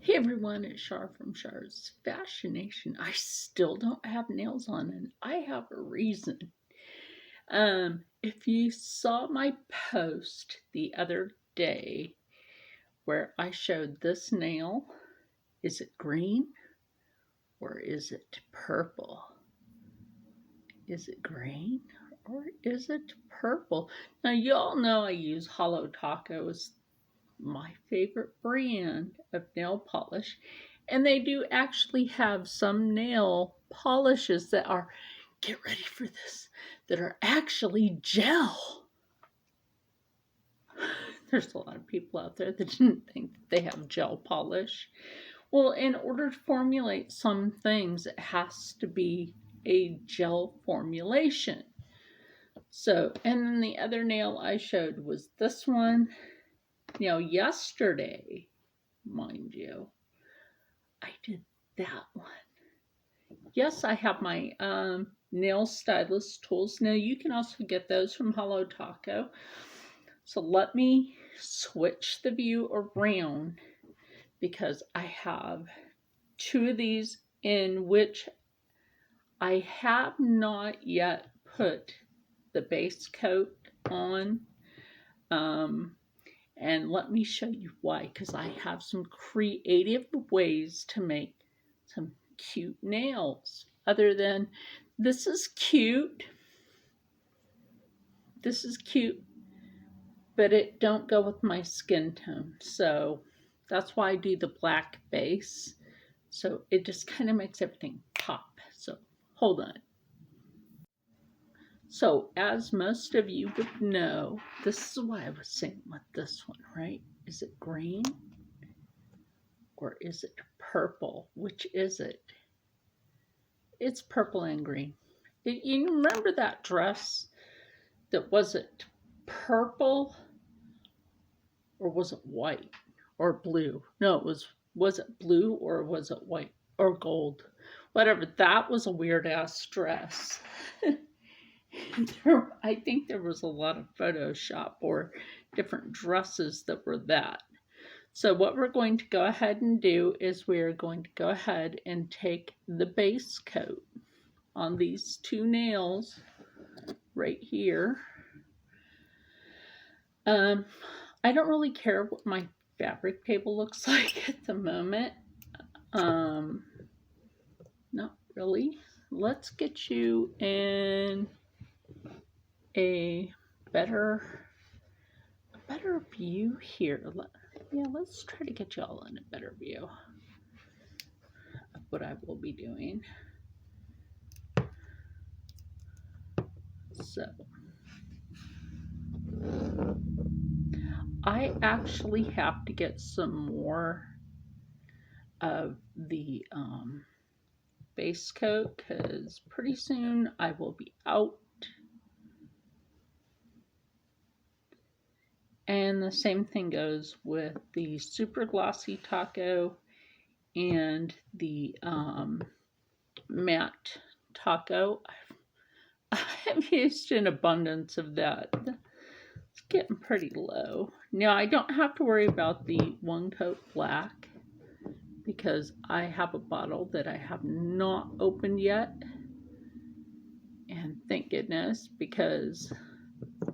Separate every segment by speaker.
Speaker 1: Hey everyone, it's Shar from Shar's Fascination. I still don't have nails on, and I have a reason. If you saw my post the other day where I showed this nail, is it green or is it purple? Is it green or is it purple? Now, you all know I use Holo Tacos, my favorite brand of nail polish. And they do actually have some nail polishes that are, get ready for this, that are actually gel. There's a lot of people out there that didn't think that they have gel polish. Well, in order to formulate some things, it has to be a gel formulation. So, and then the other nail I showed was this one. Now, yesterday, mind you, I did that one. Yes, I have my nail stylus tools. Now, you can also get those from Holo Taco. So let me switch the view around because I have two of these in which I have not yet put the base coat on. And let me show you why, because I have some creative ways to make some cute nails. Other than, this is cute, but it don't go with my skin tone. So that's why I do the black base. So it just kind of makes everything pop. So hold on. So as most of you would know, this is why I was saying with this one, right? Is it green or is it purple? Which is it? It's purple and green. You remember that dress that was it purple or was it white or blue? No, was it blue or was it white or gold? Whatever. That was a weird ass dress. I think there was a lot of Photoshop or different dresses that were that. So what we're going to go ahead and do is we're going to go ahead and take the base coat on these two nails right here. I don't really care what my fabric table looks like at the moment. Not really. Let's get you in a better view here. Yeah, let's try to get you all in a better view of what I will be doing. So I actually have to get some more of the base coat because pretty soon I will be out. And the same thing goes with the super glossy taco and the matte taco. I've used an abundance of that. It's getting pretty low. Now I don't have to worry about the one coat black because I have a bottle that I have not opened yet. And thank goodness, because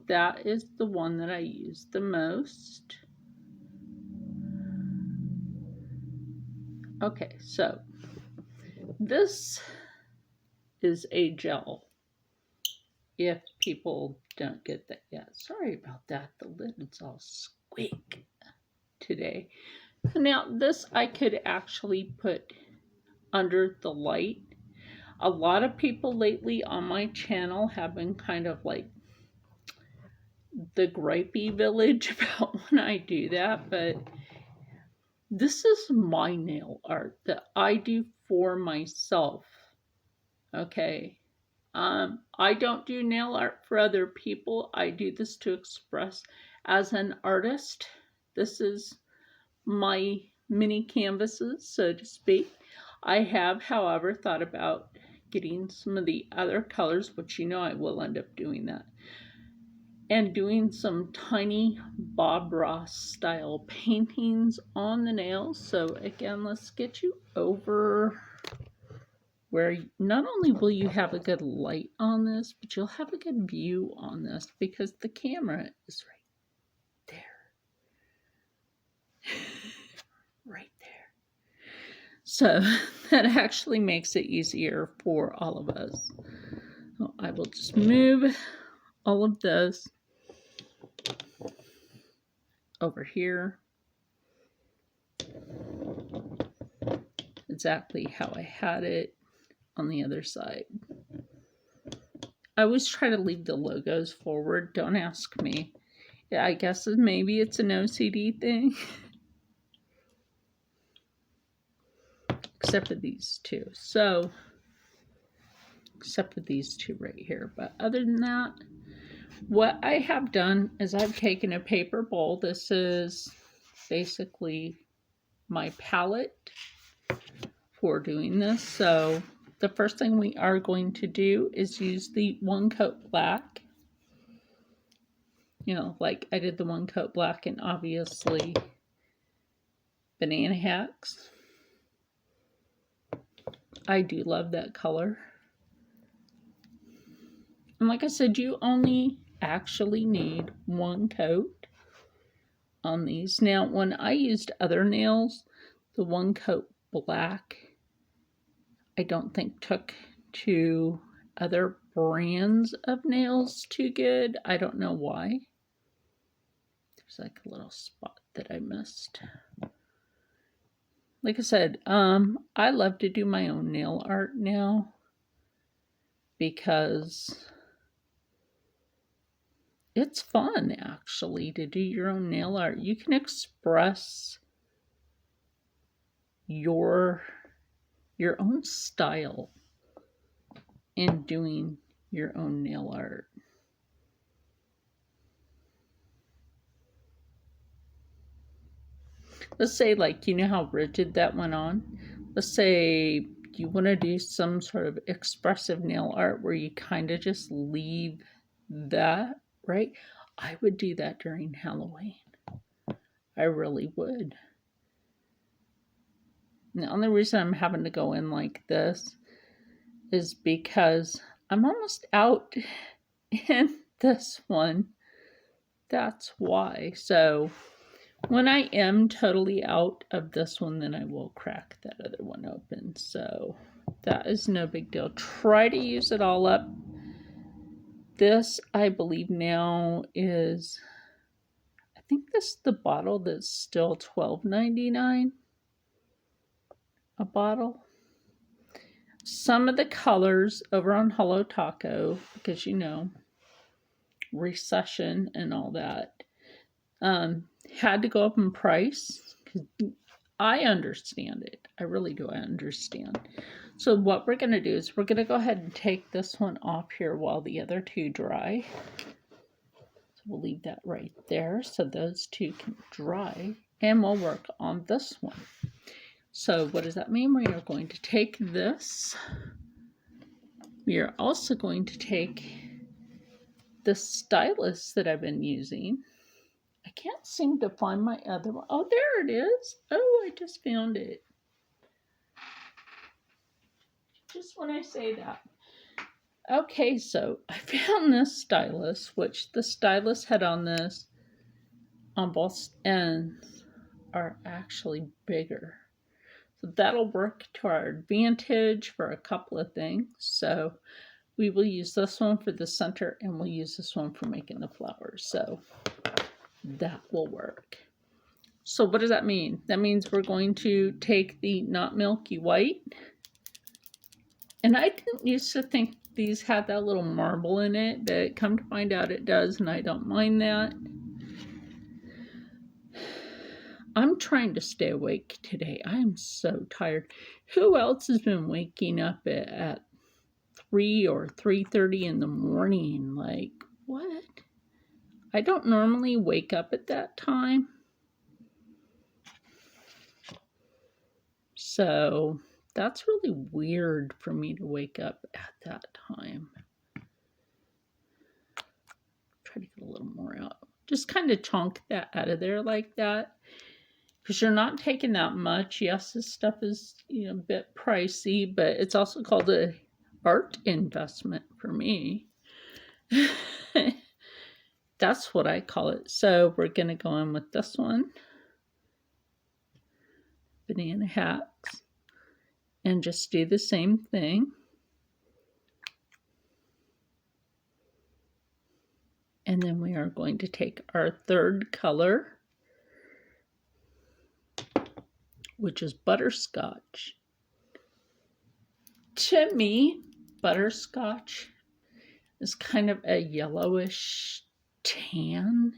Speaker 1: that is the one that I use the most. Okay, so this is a gel. If people don't get that yet, sorry about that. The lid's all squeak today. So now this I could actually put under the light. A lot of people lately on my channel have been kind of like the gripey village about when I do that, but this is my nail art that I do for myself. Okay. I don't do nail art for other people. I do this to express as an artist. This is my mini canvases, so to speak. I have, however, thought about getting some of the other colors, which you know I will end up doing that. and doing some tiny Bob Ross style paintings on the nails. So again, let's get you over where not only will you have a good light on this, but you'll have a good view on this because the camera is right there. Right there. So that actually makes it easier for all of us. So I will just move all of this over here. Exactly how I had it on the other side. I always try to leave the logos forward. Don't ask me. Yeah, I guess maybe it's an OCD thing. Except for these two. So, except for these two right here. But other than that, what I have done is I've taken a paper bowl. This is basically my palette for doing this. So the first thing we are going to do is use the One Coat Black. You know, like I did the One Coat Black and obviously Banana Hacks. I do love that color. And like I said, you only actually need one coat on these. Now, when I used other nails, the One Coat Black, I don't think took to other brands of nails too good. I don't know why. There's like a little spot that I missed. Like I said, I love to do my own nail art now because it's fun actually to do your own nail art. You can express your own style in doing your own nail art. Let's say, like, you know how rigid that went on? Let's say you want to do some sort of expressive nail art where you kind of just leave that, right? I would do that during Halloween. I really would. And the only reason I'm having to go in like this is because I'm almost out in this one. That's why. So when I am totally out of this one, then I will crack that other one open. So that is no big deal. Try to use it all up. This, I believe now is, I think this is the bottle that's still $12.99 a bottle. Some of the colors over on Holo Taco, because you know, recession and all that, had to go up in price. I understand it. I really do. I understand. So what we're going to do is we're going to go ahead and take this one off here while the other two dry. So we'll leave that right there so those two can dry. And we'll work on this one. So what does that mean? We are going to take this. We are also going to take the stylus that I've been using. I can't seem to find my other one. Oh, there it is. Oh, I just found it. Just when I say that. Okay, so I found this stylus, which the stylus head on this, on both ends, are actually bigger. So that'll work to our advantage for a couple of things. So we will use this one for the center and we'll use this one for making the flowers. So that will work. So what does that mean? That means we're going to take the Not Milky White. And I didn't used to think these had that little marble in it, but come to find out it does, and I don't mind that. I'm trying to stay awake today. I am so tired. Who else has been waking up at 3 or 3:30 in the morning? Like, what? I don't normally wake up at that time. So that's really weird for me to wake up at that time. try to get a little more out. Just kind of chunk that out of there like that. Because you're not taking that much. Yes, this stuff is, a bit pricey, but it's also called a art investment for me. That's what I call it. So we're going to go in with this one. Banana hats. And just do the same thing. And then we are going to take our third color, which is butterscotch. To me, butterscotch is kind of a yellowish tan,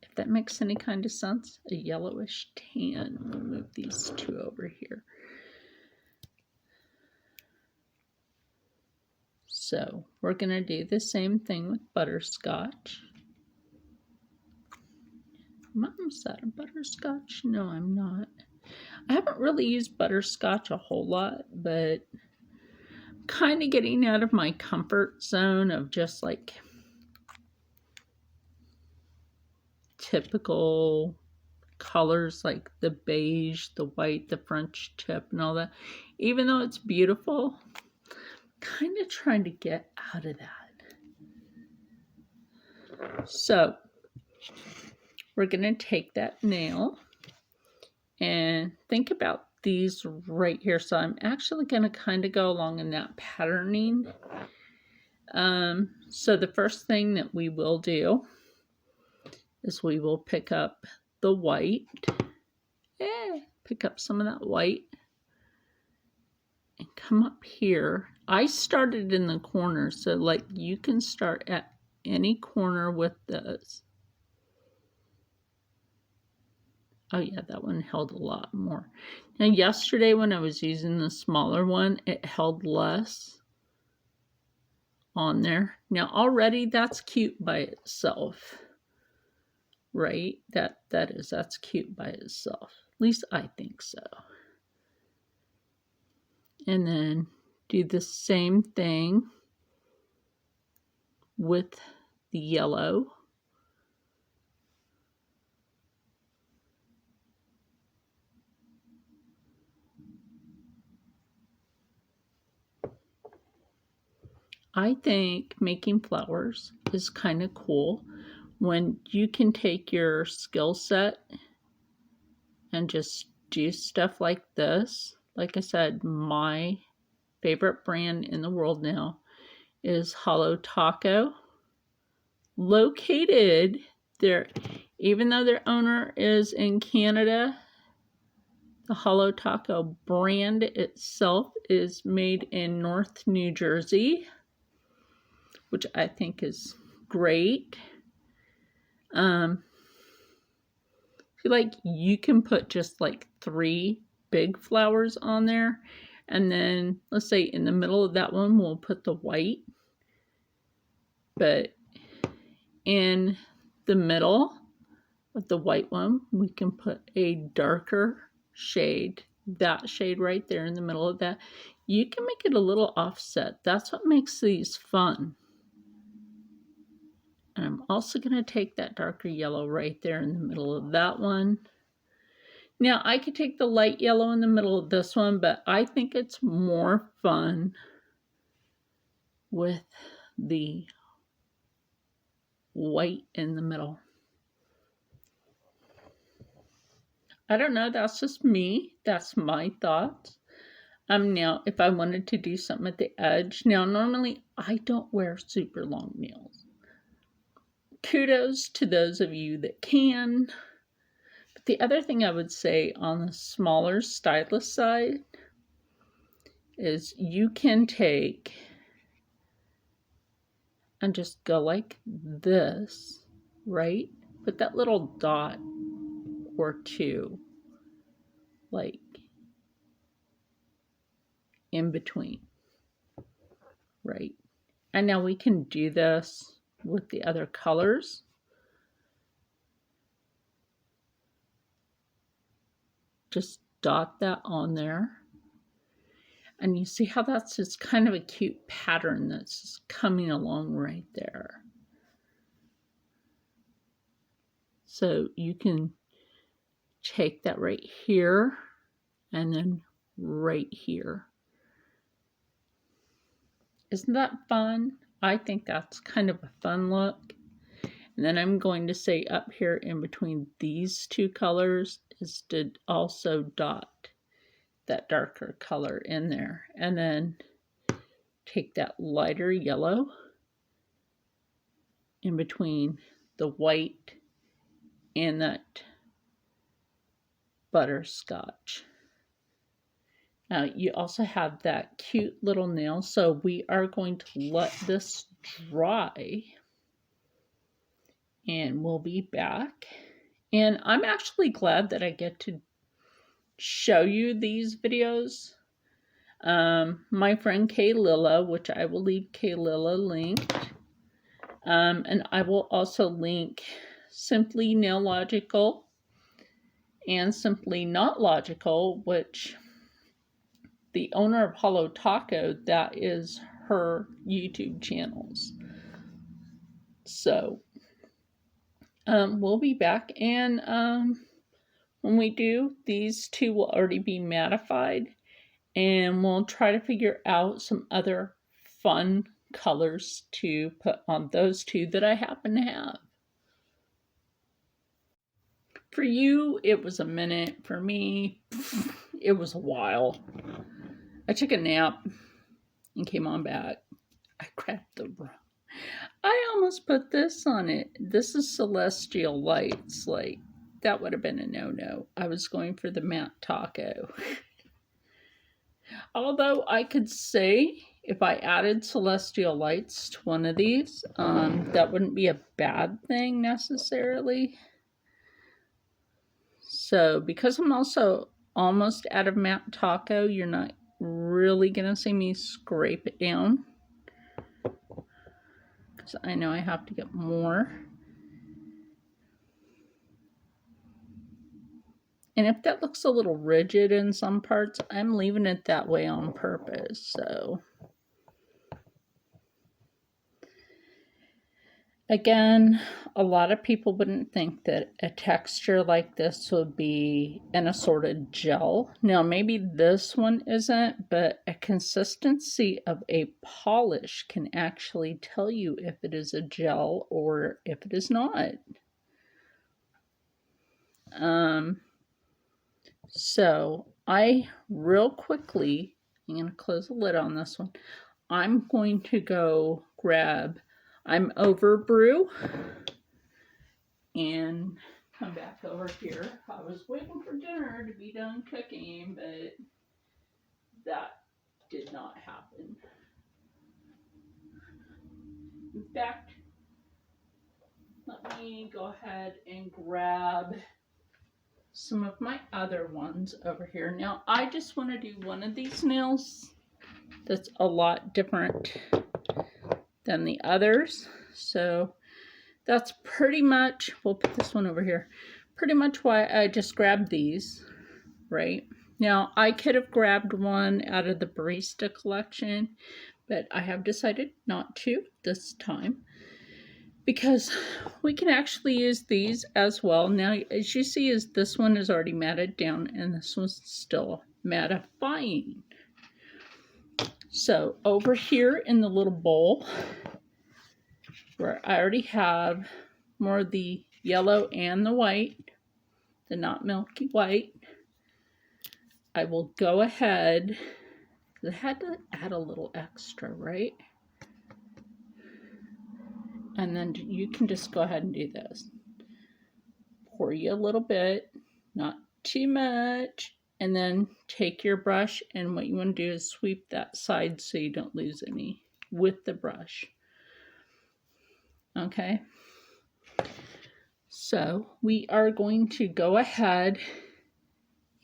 Speaker 1: if that makes any kind of sense. A yellowish tan. We'll move these two over here. So we're going to do the same thing with butterscotch. Is that a butterscotch? No, I'm not. I haven't really used butterscotch a whole lot, but I'm kind of getting out of my comfort zone of just like typical colors like the beige, the white, the French tip, and all that. Even though it's beautiful, I'm kind of trying to get out of that. So we're going to take that nail and think about these right here. So I'm actually going to kind of go along in that patterning. So the first thing that we will do is we will pick up the white. Pick up some of that white and come up here. I started in the corner, so like you can start at any corner with this. Oh yeah, that one held a lot more. Now yesterday when I was using the smaller one, it held less on there. Now already that's cute by itself, right? That's cute by itself. At least I think so. And then do the same thing with the yellow. I think making flowers is kind of cool when you can take your skill set and just do stuff like this. Like I said, my favorite brand in the world now is Holo Taco. Located there, even though their owner is in Canada, the Holo Taco brand itself is made in North New Jersey, which I think is great. You can put just like 3 big flowers on there, and then let's say in the middle of that one we'll put the white, but in the middle of the white one we can put a darker shade, that shade right there in the middle of that. You can make it a little offset. That's what makes these fun. And I'm also going to take that darker yellow right there in the middle of that one. Now, I could take the light yellow in the middle of this one, but I think it's more fun with the white in the middle. I don't know, that's just me. That's my thoughts. Now, if I wanted to do something at the edge, now normally I don't wear super long nails. Kudos to those of you that can. But the other thing I would say on the smaller stylus side is you can take and just go like this, right? Put that little dot or two like in between, right? And now we can do this with the other colors. Just dot that on there. And you see how that's just kind of a cute pattern that's just coming along right there. So you can take that right here and then right here. Isn't that fun? I think that's kind of a fun look. And then I'm going to say up here in between these two colors is to also dot that darker color in there. And then take that lighter yellow in between the white and that butterscotch. Now you also have that cute little nail, so we are going to let this dry and we'll be back. And I'm actually glad that I get to show you these videos. My friend Kaylilla, which I will leave Kaylilla linked, and I will also link Simply Nail Logical and Simply Not Logical, which the owner of Holo Taco, that is her YouTube channels. So we'll be back, and when we do, these two will already be mattified, and we'll try to figure out some other fun colors to put on those two that I happen to have. For you, it was a minute. For me, it was a while. I took a nap and came on back. I grabbed the wrong. I almost put this on it. This is Celestial Lights. Like, that would have been a no-no. I was going for the matte taco. Although I could say if I added Celestial Lights to one of these, that wouldn't be a bad thing necessarily. So because I'm also almost out of matte taco, you're not really going to see me scrape it down, because I know I have to get more. And if that looks a little rigid in some parts, I'm leaving it that way on purpose. So again, a lot of people wouldn't think that a texture like this would be an assorted gel. Now, maybe this one isn't, but a consistency of a polish can actually tell you if it is a gel or if it is not. So I real quickly, I'm going to close the lid on this one. I'm going to go grab, I'm over brew, and come back over here. I was waiting for dinner to be done cooking, but that did not happen. In fact, let me go ahead and grab some of my other ones over here. Now, I just want to do one of these nails that's a lot different than the others. So that's pretty much, we'll put this one over here, pretty much why I just grabbed these, right? Now, I could have grabbed one out of the Barista collection, but I have decided not to this time, because we can actually use these as well. Now, as you see, is this one is already matted down and this one's still mattifying. So over here in the little bowl, where I already have more of the yellow and the white, the not milky white, I will go ahead, I had to add a little extra, right? And then you can just go ahead and do this. Pour you a little bit, not too much, and then take your brush, and what you want to do is sweep that side so you don't lose any with the brush. Okay, so we are going to go ahead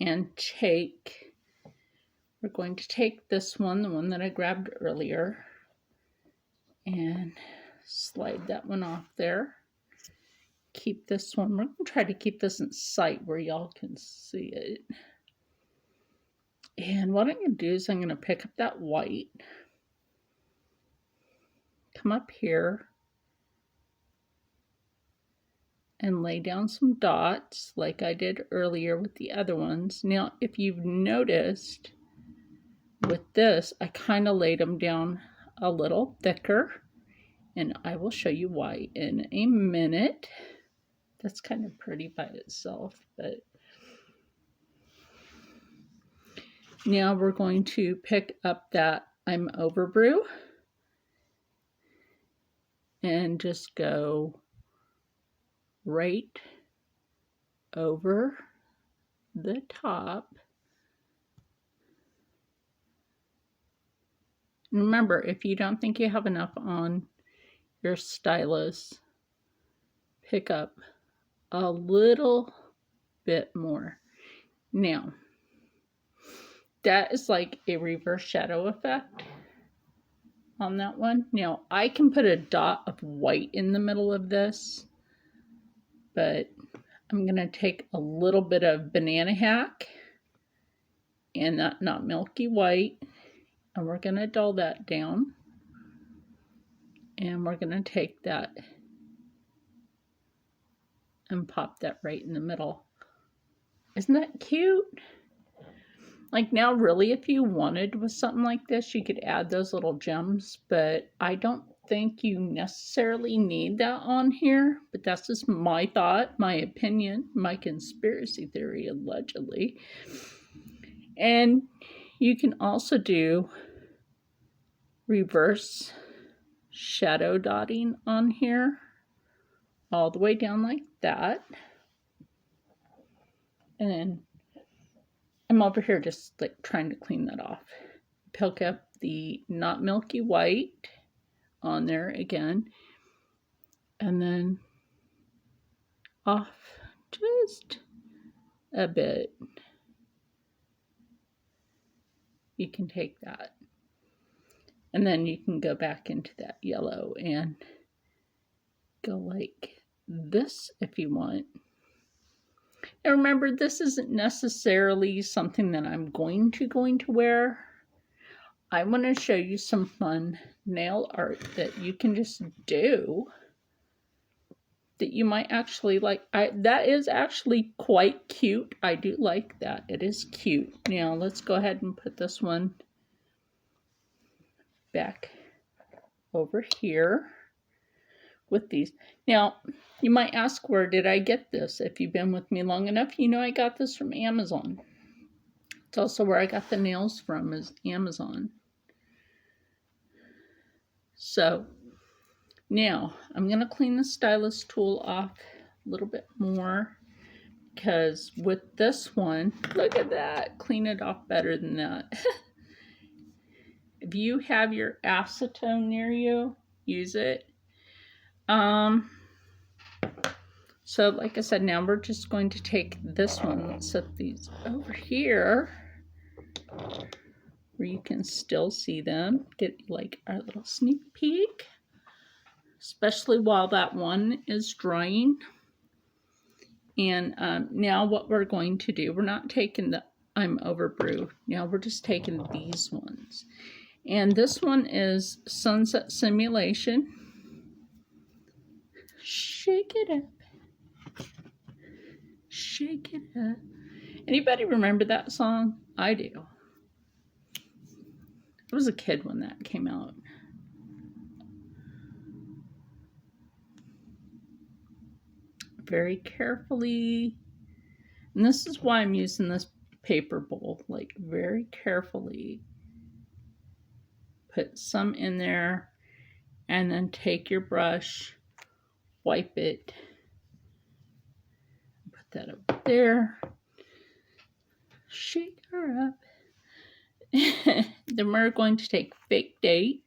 Speaker 1: and we're going to take this one, the one that I grabbed earlier, and slide that one off there. Keep this one, we're going to try to keep this in sight where y'all can see it. And what I'm going to do is I'm going to pick up that white, come up here, and lay down some dots like I did earlier with the other ones. Now, if you've noticed with this, I kind of laid them down a little thicker, and I will show you why in a minute. That's kind of pretty by itself, but now we're going to pick up that I'm Over brew and just go right over the top. Remember, if you don't think you have enough on your stylus, pick up a little bit more. Now, that is like a reverse shadow effect on that one. Now, I can put a dot of white in the middle of this, but I'm going to take a little bit of banana hack and that not milky white, and we're going to dull that down. And we're going to take that and pop that right in the middle. Isn't that cute? Like now, really, if you wanted with something like this, you could add those little gems, but I don't think you necessarily need that on here. But that's just my thought, my opinion, my conspiracy theory, allegedly. And you can also do reverse shadow dotting on here, all the way down like that. And then I'm over here just like trying to clean that off. Pick up the not milky white on there again, and then off just a bit. You can take that, and then you can go back into that yellow and go like this if you want. And remember, this isn't necessarily something that I'm going to wear. I want to show you some fun nail art that you can just do that you might actually like. That is actually quite cute. I do like that. It is cute. Now let's go ahead and put this one back over here with these. Now, you might ask, where did I get this? If you've been with me long enough, you know I got this from Amazon. It's also where I got the nails from, is Amazon. So now I'm going to clean the stylus tool off a little bit more, because with this one, look at that, clean it off better than that. If you have your acetone near you, use it. So like I said, now we're just going to take this one. Let's set these over here where you can still see them. Get like our little sneak peek, especially while that one is drying. And now what we're going to do, we're not taking the I'm Over brew. Now we're just taking these ones. And this one is Sunset Simulation. Shake it up. Shake it up. Anybody remember that song? I do. I was a kid when that came out. Very carefully. And this is why I'm using this paper bowl. Like very carefully. Put some in there. And then take your brush. Wipe it. Put that up there. Shake her up. Then we're going to take Fake Date.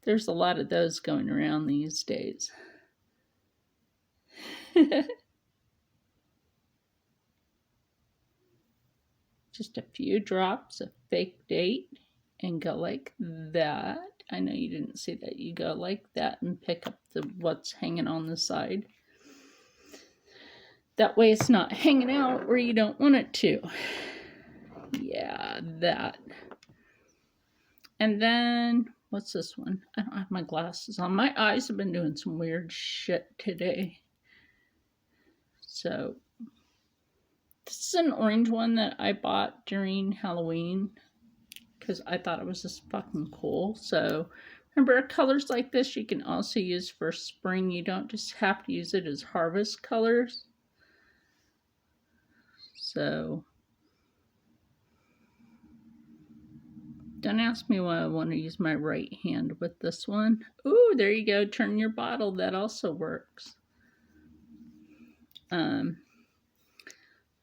Speaker 1: There's a lot of those going around these days. Just a few drops of Fake Date and go like that. I know you didn't see that. You go like that and pick up what's hanging on the side. That way it's not hanging out where you don't want it to. Yeah, that. And then, what's this one? I don't have my glasses on. My eyes have been doing some weird shit today. So this is an orange one that I bought during Halloween because I thought it was just fucking cool. So remember, colors like this you can also use for spring. You don't just have to use it as harvest colors. So don't ask me why I want to use my right hand with this one. Ooh, there you go. Turn your bottle. That also works.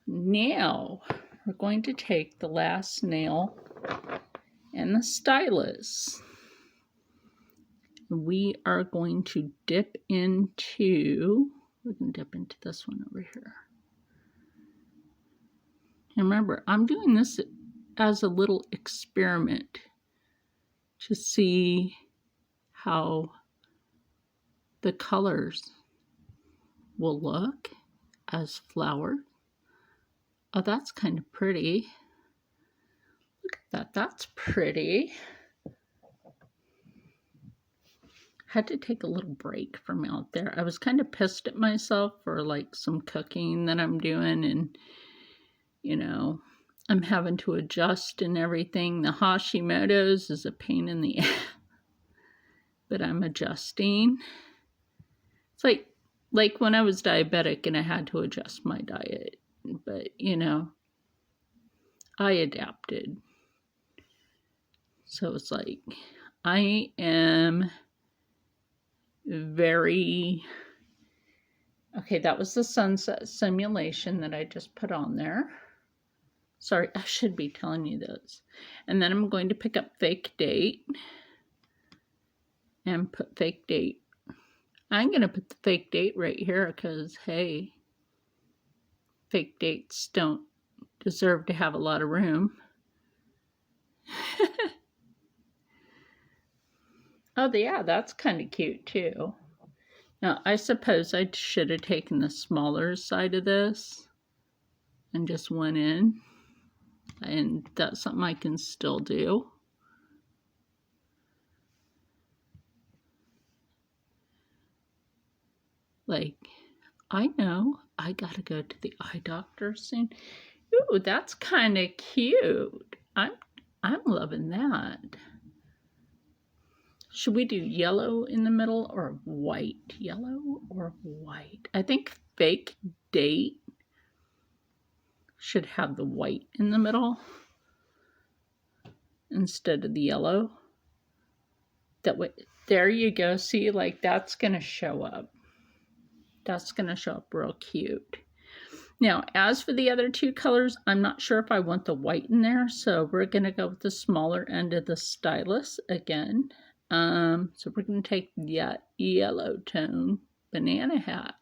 Speaker 1: Now we're going to take the last nail and the stylus. We are going to dip into, we're going to dip into this one over here. And remember, I'm doing this as a little experiment to see how the colors will look as flowers. Oh, that's kind of pretty. Look at that, that's pretty. Had to take a little break from out there. I was kind of pissed at myself for like some cooking that I'm doing, and you know, I'm having to adjust and everything. The Hashimoto's is a pain in the ass, but I'm adjusting. It's like when I was diabetic and I had to adjust my diet, but you know, I adapted. So it's like I am very okay. That was the sunset simulation that I just put on there. Sorry, I should be telling you this. And then I'm going to pick up fake date and put fake date. I'm going to put the fake date right here because, hey, fake dates don't deserve to have a lot of room. Oh, yeah, that's kind of cute too. Now, I suppose I should have taken the smaller side of this and just went in. And that's something I can still do. Like, I know I gotta go to the eye doctor soon. Ooh, that's kind of cute. I'm loving that. Should we do yellow in the middle or white? Yellow or white? I think fake date should have the white in the middle instead of the yellow. That way, there you go. See, like that's gonna show up. That's gonna show up real cute. Now, as for the other two colors, I'm not sure if I want the white in there, so we're gonna go with the smaller end of the stylus again. So we're going to take that yellow tone banana hack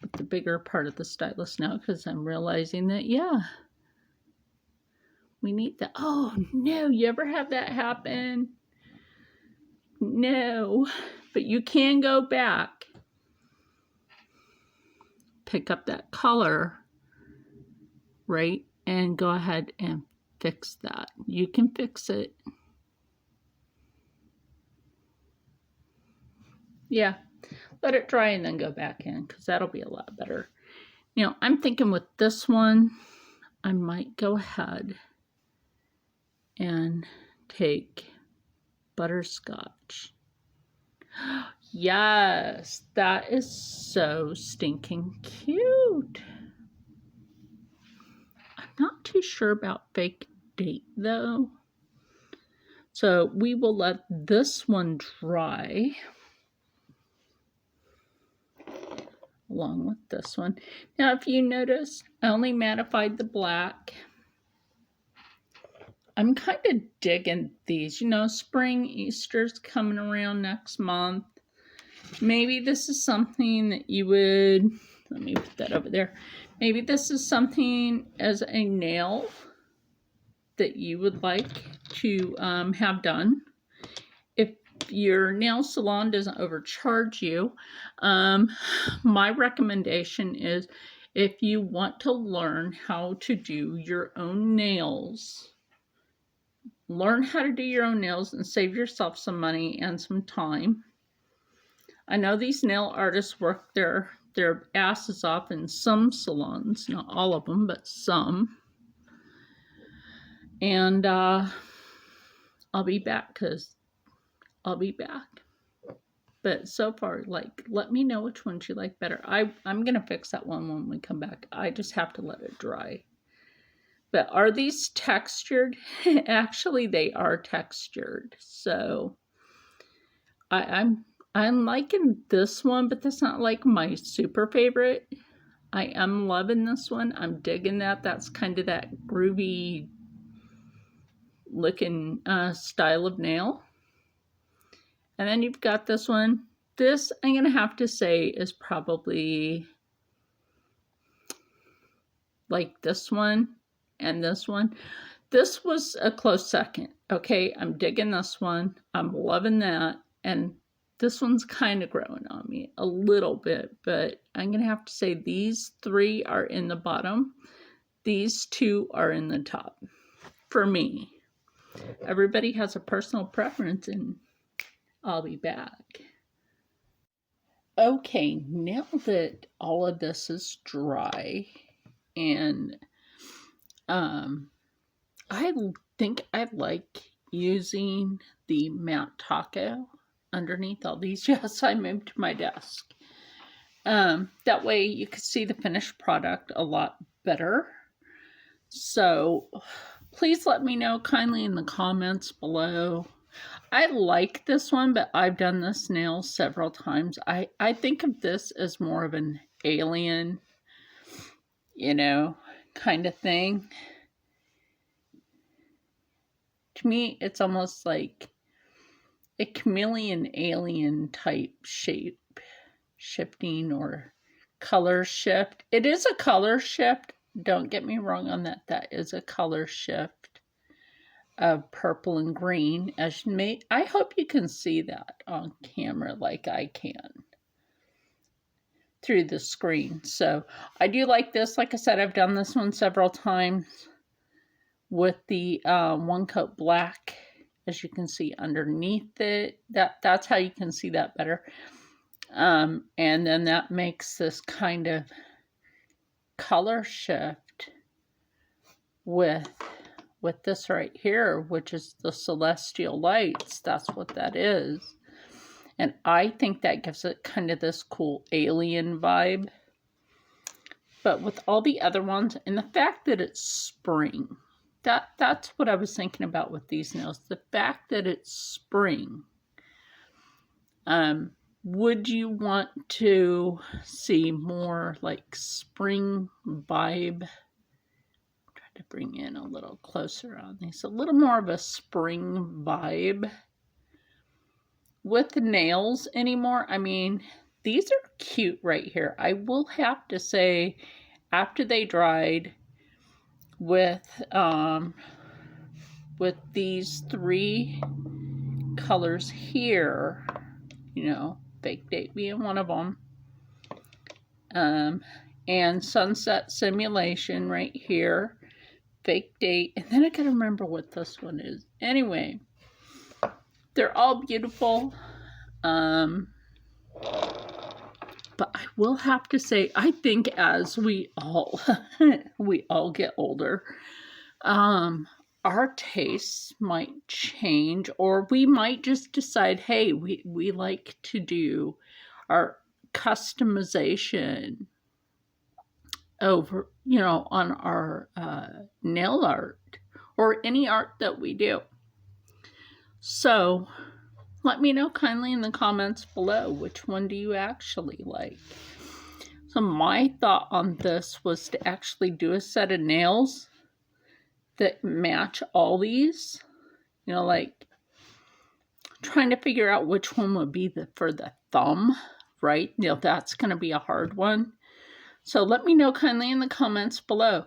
Speaker 1: with the bigger part of the stylus now because I'm realizing that, yeah, we need that. Oh, no, you ever have that happen? No, but you can go back, pick up that color, right, and go ahead and fix that. You can fix it. Yeah, let it dry and then go back in because that'll be a lot better. Now, I'm thinking with this one, I might go ahead and take butterscotch. Yes, that is so stinking cute. I'm not too sure about fake date though. So we will let this one dry along with this one. Now, if you notice, I only mattified the black. I'm kind of digging these. You know, spring, Easter's coming around next month. Maybe this is something that you would, let me put that over there. Maybe this is something as a nail that you would like to have done. If your nail salon doesn't overcharge you, my recommendation is if you want to learn how to do your own nails, learn how to do your own nails and save yourself some money and some time. I know these nail artists work their their asses off in some salons, not all of them, but some. And I'll be back because I'll be back. But so far, like, let me know which ones you like better. I'm going to fix that one when we come back. I just have to let it dry. But are these textured? Actually, they are textured. So I'm liking this one, but that's not like my super favorite. I am loving this one. I'm digging that. That's kind of that groovy looking style of nail. And then you've got this one. This, I'm going to have to say, is probably like this one and this one. This was a close second. Okay, I'm digging this one. I'm loving that. And this one's kind of growing on me a little bit, but I'm going to have to say these three are in the bottom. These two are in the top for me. Everybody has a personal preference, and I'll be back. Okay, now that all of this is dry, and I think I like using the matte taco underneath all these. Yes, I moved to my desk. That way you can see the finished product a lot better. So please let me know kindly in the comments below. I like this one, but I've done this nail several times. I think of this as more of an alien, kind of thing. To me, it's almost like a chameleon alien type shape shifting or color shift. It is a color shift. Don't get me wrong on that. That is a color shift of purple and green. I hope you can see that on camera like I can through the screen. So I do like this. Like I said, I've done this one several times with the one coat black, as you can see underneath it. That's how you can see that better. And then that makes this kind of color shift with this right here, which is the celestial lights. That's what that is. And I think that gives it kind of this cool alien vibe. But with all the other ones, and the fact that it's spring, that's what I was thinking about with these nails. The fact that it's spring. Would you want to see more like spring vibe? Try to bring in a little closer on these. A little more of a spring vibe with the nails anymore. I mean, these are cute right here. I will have to say, after they dried with these three colors here, Fake Date being one of them, and Sunset Simulation right here, Fake Date, and then I gotta remember what this one is. Anyway, they're all beautiful, but I will have to say, I think as we all get older, our tastes might change, or we might just decide, hey, we like to do our customization over, on our nail art or any art that we do. So let me know kindly in the comments below, which one do you actually like? So my thought on this was to actually do a set of nails that match all these, like trying to figure out which one would be for the thumb, right? That's going to be a hard one. So let me know kindly in the comments below.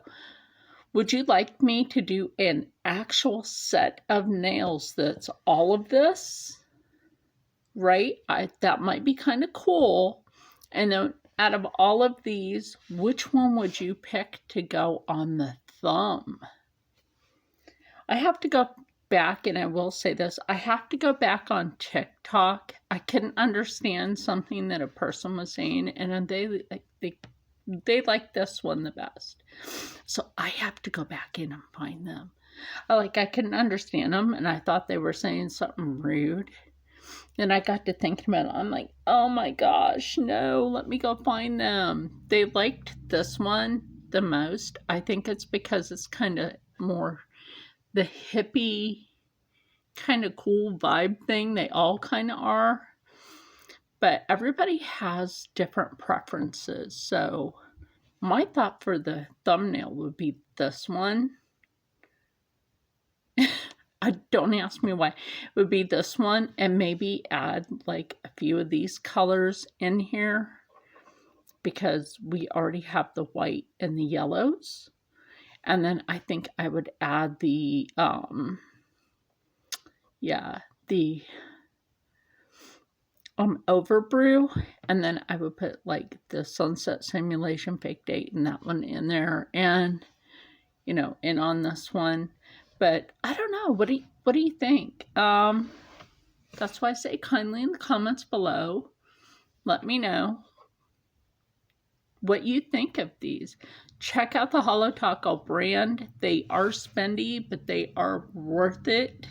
Speaker 1: Would you like me to do an actual set of nails that's all of this, right? That might be kind of cool. And then out of all of these, which one would you pick to go on the thumb? I have to go back, and I will say this, I have to go back on TikTok. I couldn't understand something that a person was saying, and they like this one the best. So I have to go back in and find them. I couldn't understand them, and I thought they were saying something rude. And I got to thinking about it. I'm like, oh my gosh, no, let me go find them. They liked this one the most. I think it's because it's kind of more the hippie, kind of cool vibe thing. They all kind of are. But everybody has different preferences. So my thought for the thumbnail would be this one. Don't ask me why. It would be this one, and maybe add like a few of these colors in here because we already have the white and the yellows. And then I think I would add the the overbrew, and then I would put like the sunset simulation fake date and that one in there, and and on this one. But I don't know. What do you think? That's why I say kindly in the comments below. Let me know what you think of these. Check out the Holo Taco brand. They are spendy, but they are worth it.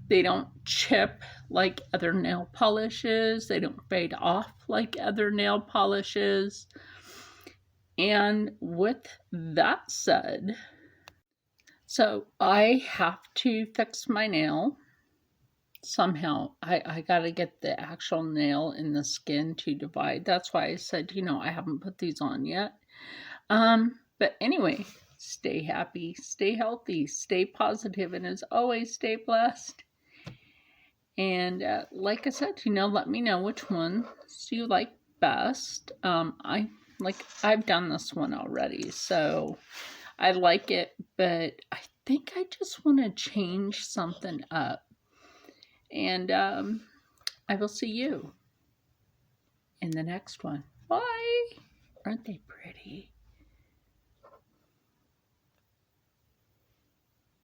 Speaker 1: They don't chip like other nail polishes. They don't fade off like other nail polishes. And with that said, so I have to fix my nail somehow. I got to get the actual nail in the skin to divide. That's why I said, I haven't put these on yet. But anyway, stay happy, stay healthy, stay positive, and as always, stay blessed. And like I said, let me know which ones you like best. I've done this one already, so I like it, but I think I just want to change something up. And I will see you in the next one. Bye. Aren't they pretty?